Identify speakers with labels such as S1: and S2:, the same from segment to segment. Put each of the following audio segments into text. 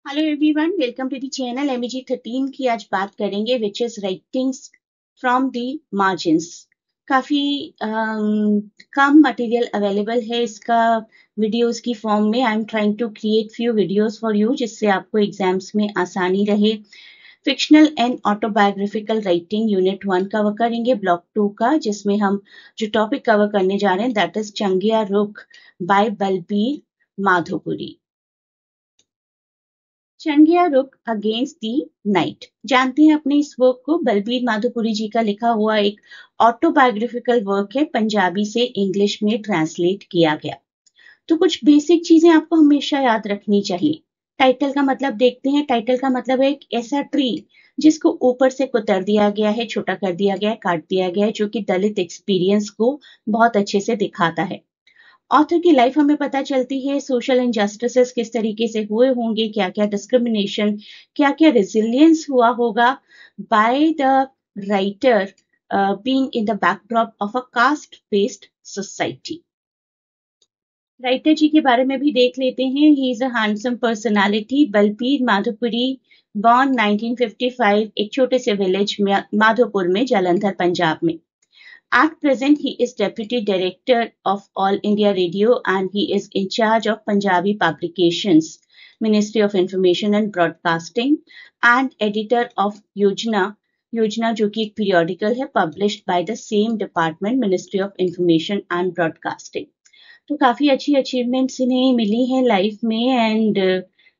S1: Hello everyone, welcome to the channel MEG 13 की आज बात करेंगे which is writings from the margins. काफी कम मटेरियल अवेलेबल है इसका वीडियोस की फॉर्म में। I am trying to create few videos for you जिससे आपको एग्जाम्स में आसानी रहे। Fictional and autobiographical writing unit 1 cover करेंगे, ब्लॉक 2 का, जिसमें हम जो टॉपिक कवर करने जा रहे हैं दैट इज चंगिया रुख बाय बलबीर माधोपुरी। चंगिया रुख अगेंस्ट दी नाइट। जानते हैं अपने इस वर्क को। बलबीर माधोपुरी जी का लिखा हुआ एक ऑटोबायोग्राफिकल वर्क है, पंजाबी से इंग्लिश में ट्रांसलेट किया गया। तो कुछ बेसिक चीजें आपको हमेशा याद रखनी चाहिए। टाइटल का मतलब देखते हैं। टाइटल का मतलब है एक ऐसा ट्री जिसको ऊपर से कुतर दिया गया है, छोटा कर दिया गया है, काट दिया गया है, जो कि दलित एक्सपीरियंस को बहुत अच्छे से दिखाता है। ऑथर की लाइफ हमें पता चलती है, सोशल इनजस्टिसेस किस तरीके से हुए होंगे, क्या क्या डिस्क्रिमिनेशन, क्या क्या रेजिलियंस हुआ होगा by the writer being in the backdrop of a caste based society. Writer ji के बारे में भी देख लेते हैं। He is a handsome personality. Balbir Madhopuri, born 1955, एक छोटे से विलेज में माधोपुर में, जालंधर, पंजाब में। At present, he is Deputy Director of All India Radio and he is in charge of Punjabi Publications, Ministry of Information and Broadcasting, and editor of Yojana, Yojana जो कि एक periodical है, published by the same department, Ministry of Information and Broadcasting. तो काफी अच्छी achievements इन्हें मिली हैं life में एंड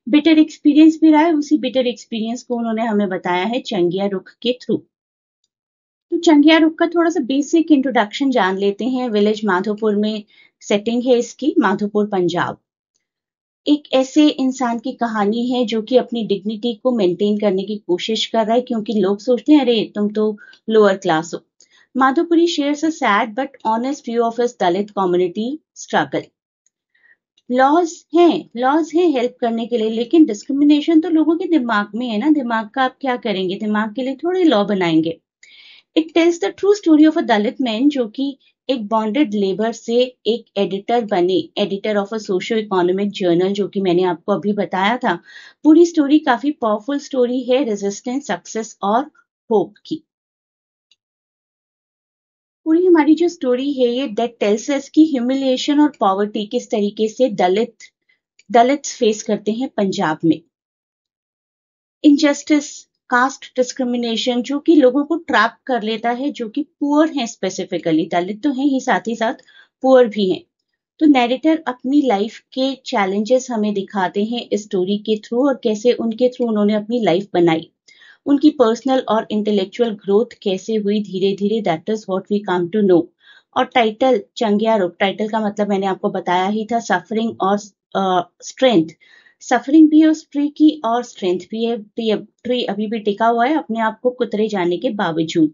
S1: बिटर एक्सपीरियंस भी रहा है। उसी बिटर एक्सपीरियंस को उन्होंने हमें बताया है चंगिया रुख के थ्रू। तो चंगिया रुख का थोड़ा सा बेसिक इंट्रोडक्शन जान लेते हैं। विलेज माधोपुर में सेटिंग है इसकी, माधोपुर पंजाब। एक ऐसे इंसान की कहानी है जो कि अपनी डिग्निटी को मेंटेन करने की कोशिश कर रहा है, क्योंकि लोग सोचते हैं अरे तुम तो लोअर क्लास हो। Madhopuri shares a sad but honest view of his Dalit community struggle. लॉज हैं हेल्प करने के लिए, लेकिन डिस्क्रिमिनेशन तो लोगों के दिमाग में है ना। दिमाग का आप क्या करेंगे, दिमाग के लिए थोड़े लॉ बनाएंगे। It tells the true story of a Dalit man जो कि एक बॉन्डेड लेबर से एक एडिटर बने, editor of a socio economic journal, जो कि मैंने आपको अभी बताया था। पूरी स्टोरी काफी पावरफुल स्टोरी है, रेजिस्टेंस, सक्सेस और होप की। पूरी हमारी जो स्टोरी है ये दैट टेल्स अस की ह्यूमिलिएशन और पॉवर्टी किस तरीके से दलित्स फेस करते हैं पंजाब में। इनजस्टिस, कास्ट डिस्क्रिमिनेशन जो कि लोगों को ट्रैप कर लेता है, जो कि पुअर हैं, स्पेसिफिकली दलित तो हैं ही, साथ ही साथ पुअर भी हैं। तो नैरेटर अपनी लाइफ के चैलेंजेस हमें दिखाते हैं इस स्टोरी के थ्रू, और कैसे उनके थ्रू उन्होंने अपनी लाइफ बनाई, उनकी पर्सनल और इंटेलेक्चुअल ग्रोथ कैसे हुई धीरे धीरे, that is what we come to know. और टाइटल चंगिया रुख, टाइटल का मतलब मैंने आपको बताया ही था, सफरिंग और स्ट्रेंथ। सफरिंग भी है उस ट्री की और स्ट्रेंथ भी है। ट्री अभी भी टिका हुआ है अपने आप को कुतरे जाने के बावजूद।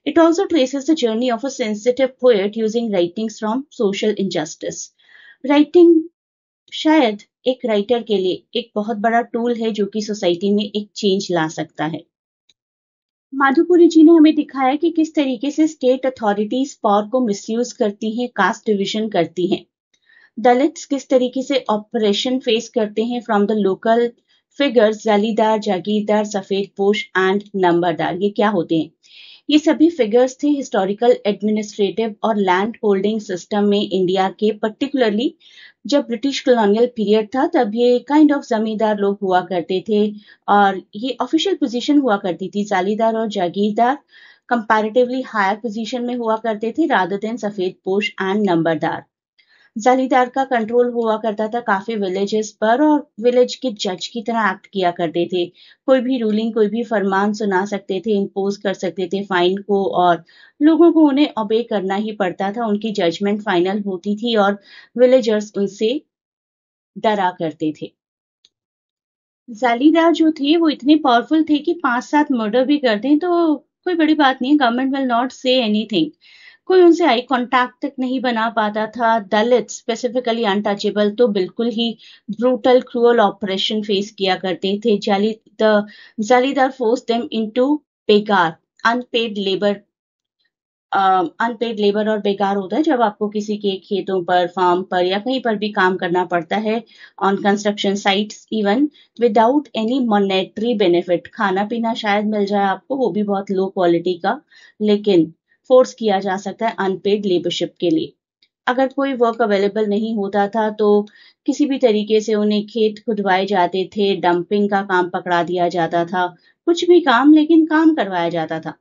S1: It also traces the journey of a sensitive poet using writings from social injustice. Writing शायद एक राइटर के लिए एक बहुत बड़ा टूल है जो कि सोसाइटी में एक चेंज ला सकता है। माधोपुरी जी ने हमें दिखाया कि किस तरीके से स्टेट अथॉरिटीज पावर को मिसयूज करती हैं, कास्ट डिविजन करती हैं। दलित्स किस तरीके से ऑपरेशन फेस करते हैं फ्रॉम द लोकल फिगर्स, जालीदार, जागीरदार, सफेद पोश एंड नंबरदार। ये क्या होते हैं? ये सभी फिगर्स थे हिस्टोरिकल, एडमिनिस्ट्रेटिव और लैंड होल्डिंग सिस्टम में इंडिया के, पर्टिकुलरली जब ब्रिटिश कॉलोनियल पीरियड था तब ये काइंड ऑफ जमींदार लोग हुआ करते थे, और ये ऑफिशियल पोजीशन हुआ करती थी। जालीदार और जागीरदार कंपैरेटिवली हायर पोजीशन में हुआ करते थे रादर देन सफेद पोश एंड नंबरदार। जालीदार का कंट्रोल हुआ करता था काफी विलेजेस पर, और विलेज के जज की तरह एक्ट किया करते थे। कोई भी रूलिंग, कोई भी फरमान सुना सकते थे, इम्पोज कर सकते थे फाइन को, और लोगों को उन्हें ओबे करना ही पड़ता था। उनकी जजमेंट फाइनल होती थी और विलेजर्स उनसे डरा करते थे। जालीदार जो थे वो इतने पावरफुल थे कि 5-7 मर्डर भी करते हैं तो कोई बड़ी बात नहीं है, government will not say anything. कोई उनसे आई कांटेक्ट तक नहीं बना पाता था। दलित स्पेसिफिकली अनटचेबल तो बिल्कुल ही ब्रूटल क्रूअल ऑपरेशन फेस किया करते थे। जालीदार फोर्स देम इनटू बेगार, अनपेड लेबर, अनपेड लेबर और बेकार होता है जब आपको किसी के खेतों पर, फार्म पर या कहीं पर भी काम करना पड़ता है, on construction sites even, without any monetary benefit. खाना पीना शायद मिल जाए आपको, वो भी बहुत लो क्वालिटी का, लेकिन फोर्स किया जा सकता है अनपेड लेबरशिप के लिए। अगर कोई वर्क अवेलेबल नहीं होता था तो किसी भी तरीके से उन्हें खेत खुदवाए जाते थे, डंपिंग का काम पकड़ा दिया जाता था, कुछ भी काम, लेकिन काम करवाया जाता था।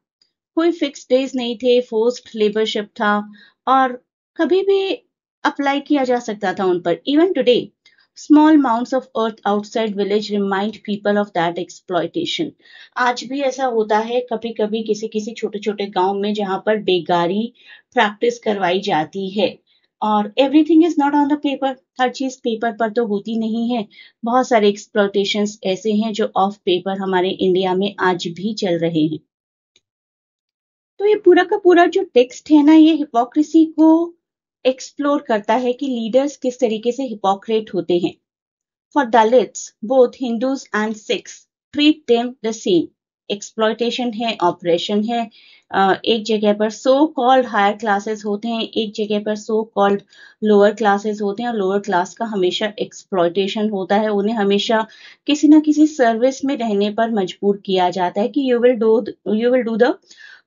S1: कोई फिक्स डेज नहीं थे, फोर्स्ड लेबरशिप था और कभी भी अप्लाई किया जा सकता था उन पर। Even today small mounts of earth outside village remind people of that exploitation. आज भी ऐसा होता है कभी कभी किसी किसी छोटे छोटे गांव में जहां पर बेगारी प्रैक्टिस करवाई जाती है। और everything is not on the paper, हर चीज पेपर पर तो होती नहीं है। बहुत सारे एक्सप्लॉयटेशंस ऐसे हैं जो ऑफ पेपर हमारे इंडिया में आज भी चल रहे हैं। तो ये पूरा का पूरा जो टेक्स्ट है ना, ये हिपोक्रेसी को एक्सप्लोर करता है कि लीडर्स किस तरीके से हिपोक्रेट होते हैं। For Dalits both Hindus and Sikhs treat them the same. Exploitation है, ऑपरेशन है। एक जगह पर सो कॉल्ड हायर क्लासेस होते हैं, एक जगह पर सो कॉल्ड लोअर क्लासेस होते हैं, और लोअर क्लास का हमेशा एक्सप्लॉयटेशन होता है। उन्हें हमेशा किसी ना किसी सर्विस में रहने पर मजबूर किया जाता है कि you will do the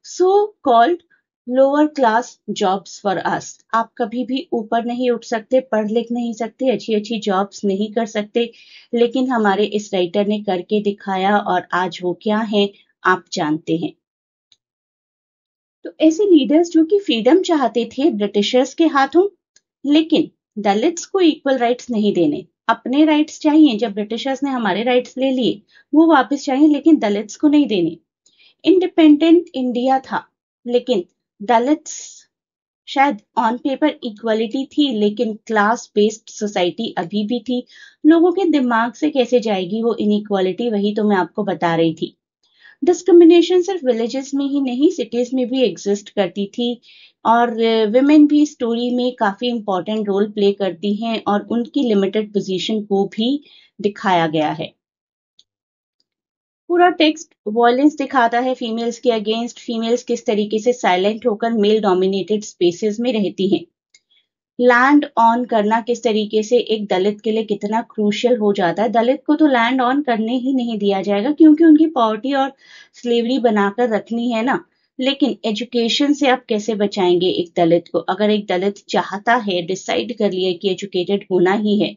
S1: so called lower class jobs for us. आप कभी भी ऊपर नहीं उठ सकते, पढ़ लिख नहीं सकते, अच्छी अच्छी जॉब्स नहीं कर सकते, लेकिन हमारे इस राइटर ने करके दिखाया और आज वो क्या है आप जानते हैं। तो ऐसे लीडर्स जो कि फ्रीडम चाहते थे ब्रिटिशर्स के हाथों, लेकिन दलित्स को इक्वल राइट्स नहीं देने। अपने राइट्स चाहिए, जब ब्रिटिशर्स ने हमारे राइट्स ले लिए वो वापस चाहिए, लेकिन दलित्स को नहीं देने। इंडिपेंडेंट इंडिया था, लेकिन दलित्स शायद ऑन पेपर इक्वलिटी थी, लेकिन क्लास बेस्ड सोसाइटी अभी भी थी। लोगों के दिमाग से कैसे जाएगी वो इनइक्वालिटी, वही तो मैं आपको बता रही थी। डिस्क्रिमिनेशन सिर्फ विलेजेस में ही नहीं, सिटीज में भी एग्जिस्ट करती थी, और विमेन भी स्टोरी में काफी इंपॉर्टेंट रोल प्ले करती हैं और उनकी लिमिटेड पोजीशन को भी दिखाया गया है। पूरा टेक्स्ट वॉयलेंस दिखाता है फीमेल्स के अगेंस्ट, फीमेल्स किस तरीके से साइलेंट होकर मेल डोमिनेटेड स्पेसेस में रहती हैं। लैंड ऑन करना किस तरीके से एक दलित के लिए कितना क्रूशियल हो जाता है। दलित को तो लैंड ऑन करने ही नहीं दिया जाएगा क्योंकि उनकी पॉवर्टी और स्लेवरी बनाकर रखनी है ना। लेकिन एजुकेशन से आप कैसे बचाएंगे एक दलित को? अगर एक दलित चाहता है, डिसाइड कर लिया कि एजुकेटेड होना ही है,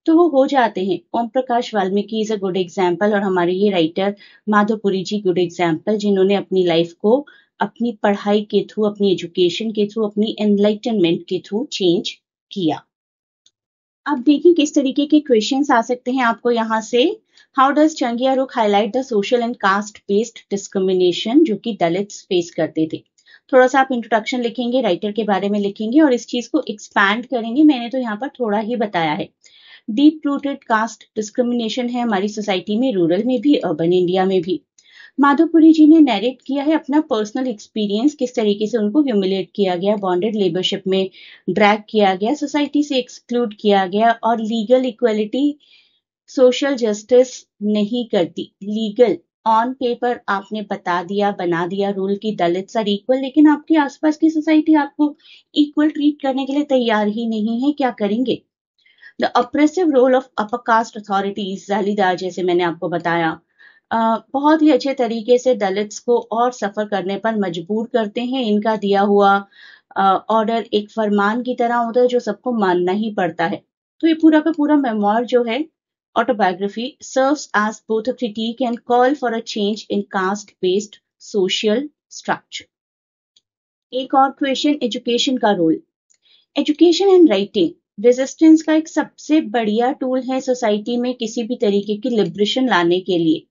S1: तो वो हो जाते हैं। Om Prakash Valmiki is a good example, और हमारे ये writer Madhopuri ji good example, जिन्होंने अपनी लाइफ को अपनी पढ़ाई के थ्रू, अपनी एजुकेशन के थ्रू, अपनी एनलाइटनमेंट के थ्रू चेंज किया। अब देखिए किस तरीके के क्वेश्चंस आ सकते हैं आपको यहाँ से। हाउ डज चंगिया रुख highlight the social and caste based discrimination जो कि दलित्स फेस करते थे। थोड़ा सा आप इंट्रोडक्शन लिखेंगे, राइटर के बारे में लिखेंगे और इस चीज को एक्सपैंड करेंगे। मैंने तो यहाँ पर थोड़ा ही बताया है। डीप रूटेड कास्ट डिस्क्रिमिनेशन है हमारी सोसाइटी में, रूरल में भी, अर्बन इंडिया में भी। माधोपुरी जी ने नैरेट किया है अपना पर्सनल एक्सपीरियंस, किस तरीके से उनको ह्यूमिलेट किया गया, बॉन्डेड लेबरशिप में ड्रैग किया गया, सोसाइटी से एक्सक्लूड किया गया, और लीगल इक्वलिटी सोशल जस्टिस नहीं करती। लीगल ऑन पेपर आपने बता दिया, बना दिया रूल की दलित्स आर इक्वल, लेकिन आपके आसपास की सोसाइटी आपको इक्वल ट्रीट करने के लिए तैयार ही नहीं है। क्या करेंगे? The oppressive role of upper caste authorities, जालीदार जैसे मैंने आपको बताया, बहुत ही अच्छे तरीके से दलित्स को और सफर करने पर मजबूर करते हैं। इनका दिया हुआ ऑर्डर एक फरमान की तरह होता है जो सबको मानना ही पड़ता है। तो ये पूरा का पूरा मेमोir जो है, autobiography, serves as both a critique and call for a change in caste based social structure. एक और क्वेश्चन, एजुकेशन का role. Education and writing resistance का एक सबसे बढ़िया टूल है सोसाइटी में किसी भी तरीके की लिबरेशन लाने के लिए।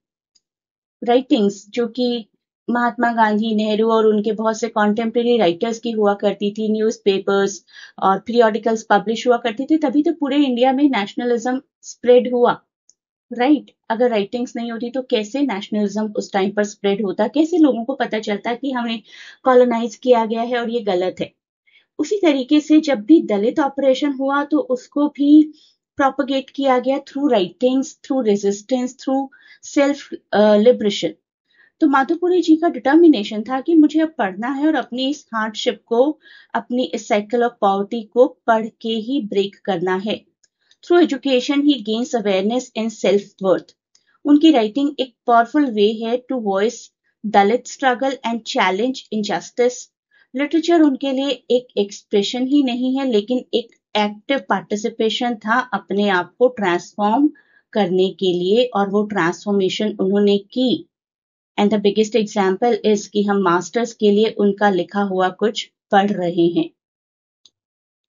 S1: राइटिंग्स जो कि महात्मा गांधी, नेहरू और उनके बहुत से कॉन्टेम्प्रेरी राइटर्स की हुआ करती थी, न्यूज़पेपर्स और पीरियोडिकल्स पब्लिश हुआ करते थे, तभी तो पूरे इंडिया में नेशनलिज्म स्प्रेड हुआ। राइट, अगर राइटिंग्स नहीं होती तो कैसे नेशनलिज्म उस टाइम पर स्प्रेड होता, कैसे लोगों को पता चलता कि हमें कॉलोनाइज किया गया है और ये गलत है। उसी तरीके से जब भी दलित ऑपरेशन हुआ तो उसको भी प्रोपगेट किया गया through writings, through resistance, through self liberation. तो माधोपुरी जी का डिटर्मिनेशन था कि मुझे अब पढ़ना है और अपनी इस हार्डशिप को, अपनी इस साइकिल ऑफ पॉवर्टी को पढ़ के ही ब्रेक करना है। Through education he gains awareness and self worth. उनकी राइटिंग एक पावरफुल वे है to voice Dalit struggle and challenge injustice. Literature उनके लिए एक एक्सप्रेशन ही नहीं है, लेकिन एक एक्टिव पार्टिसिपेशन था अपने आप को ट्रांसफॉर्म करने के लिए, और वो ट्रांसफॉर्मेशन उन्होंने की। And the biggest example is कि हम मास्टर्स के लिए उनका लिखा हुआ कुछ पढ़ रहे हैं।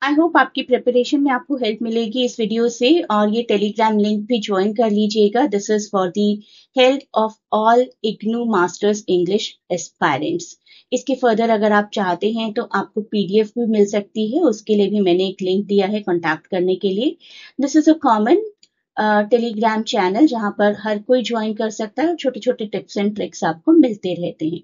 S1: आई होप आपकी प्रिपरेशन में आपको हेल्प मिलेगी इस वीडियो से, और ये टेलीग्राम लिंक भी ज्वाइन कर लीजिएगा। This is for the help of all IGNOU masters English aspirants. इसके फर्दर अगर आप चाहते हैं तो आपको पीडीएफ भी मिल सकती है, उसके लिए भी मैंने एक लिंक दिया है कॉन्टैक्ट करने के लिए। This is a common Telegram channel जहां पर हर कोई ज्वाइन कर सकता है और छोटे छोटे टिप्स एंड ट्रिक्स आपको मिलते रहते हैं।